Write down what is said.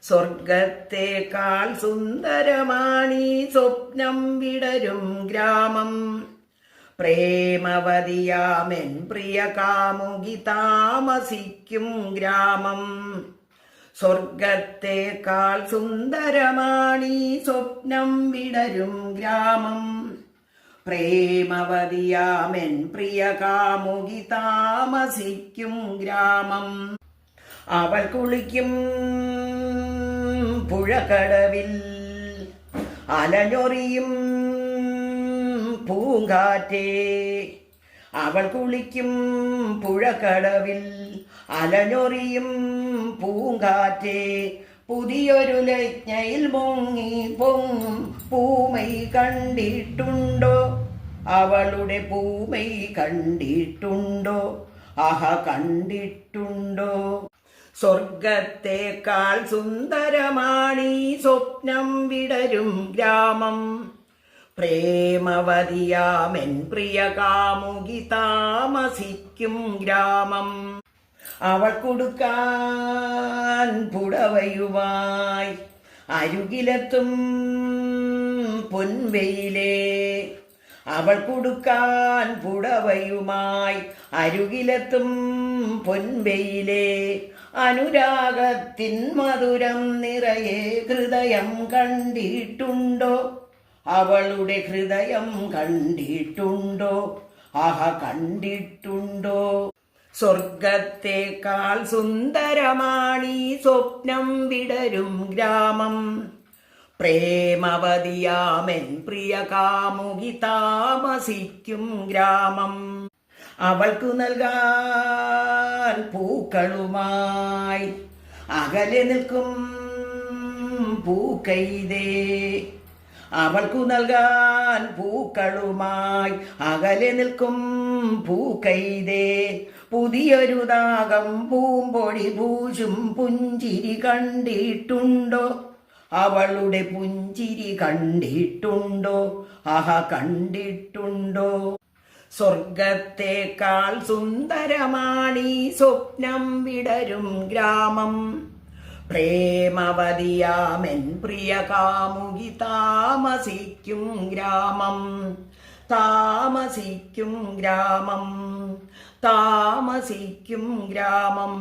സ്വർഗത്തേക്കാൾ സുന്ദരമാണീ സ്വപ്നം വിടരും ഗ്രാമം. പ്രേമവതിയാമെൻ പ്രിയ കാമുകി താമസിക്കും ഗ്രാമം. സ്വർഗത്തേക്കാൾ സുന്ദരമാണീ സ്വപ്നം വിടരും ഗ്രാമം. പ്രേമവതിയാമെൻ പ്രിയ കാമുകി താമസിക്കും ഗ്രാമം. അവൾ കുളിക്കും പുഴക്കടവിൽ അലഞ്ഞൊറിയും പൂങ്കാറ്റേ. അവൾ കുളിക്കും പുഴക്കടവിൽ അലഞ്ഞൊറിയും പൂങ്കാറ്റേ. പുതിയൊരു ലജ്ഞയിൽ മുങ്ങി പൊങ്ങും പൂമൈ കണ്ടിട്ടുണ്ടോ? അവളുടെ പൂമൈ കണ്ടിട്ടുണ്ടോ? ആഹ കണ്ടിട്ടുണ്ടോ? സ്വർഗത്തേക്കാൾ സുന്ദരമാണീ സ്വപ്നം വിടരും ഗ്രാമം. പ്രേമവതിയാമെൻ പ്രിയ കാമുകി താമസിക്കും ഗ്രാമം. അവൾ കൊടുക്കാൻ പുടവയുമായി അരുകിലെത്തും പൊൻവെയിലേ. അവൾ കൊടുക്കാൻ പുടവയുമായി അരുകിലെത്തും പൊൻവെയിലേ. അനുരാഗത്തിൻ മധുരം നിറയെ ഹൃദയം കണ്ടിട്ടുണ്ടോ? അവളുടെ ഹൃദയം കണ്ടിട്ടുണ്ടോ? ആഹ കണ്ടിട്ടുണ്ടോ? സ്വർഗത്തേക്കാൾ സുന്ദരമാണീ സ്വപ്നം വിടരും ഗ്രാമം. പ്രേമവതിയാമെൻ പ്രിയ കാമുകി താമസിക്കും ഗ്രാമം. അവൾക്കു നൽകാൻ പൂക്കളുമായി അകലെ നിൽക്കും പൂക്കൈതേ. അവൾക്കു നൽകാൻ പൂക്കളുമായി അകലെ നിൽക്കും പൂക്കൈതേ. പുതിയൊരു ദാഹം പൂമ്പൊടി പൂശും പുഞ്ചിരി കണ്ടിട്ടുണ്ടോ? അവളുടെ പുഞ്ചിരി കണ്ടിട്ടുണ്ടോ? ആഹ കണ്ടിട്ടുണ്ടോ? സ്വർഗത്തേക്കാൾ സുന്ദരമാണീ സ്വപ്നം വിടരും ഗ്രാമം. പ്രേമവതിയാമെൻ പ്രിയ കാമുകി താമസിക്കും ഗ്രാമം. താമസിക്കും ഗ്രാമം. താമസിക്കും ഗ്രാമം.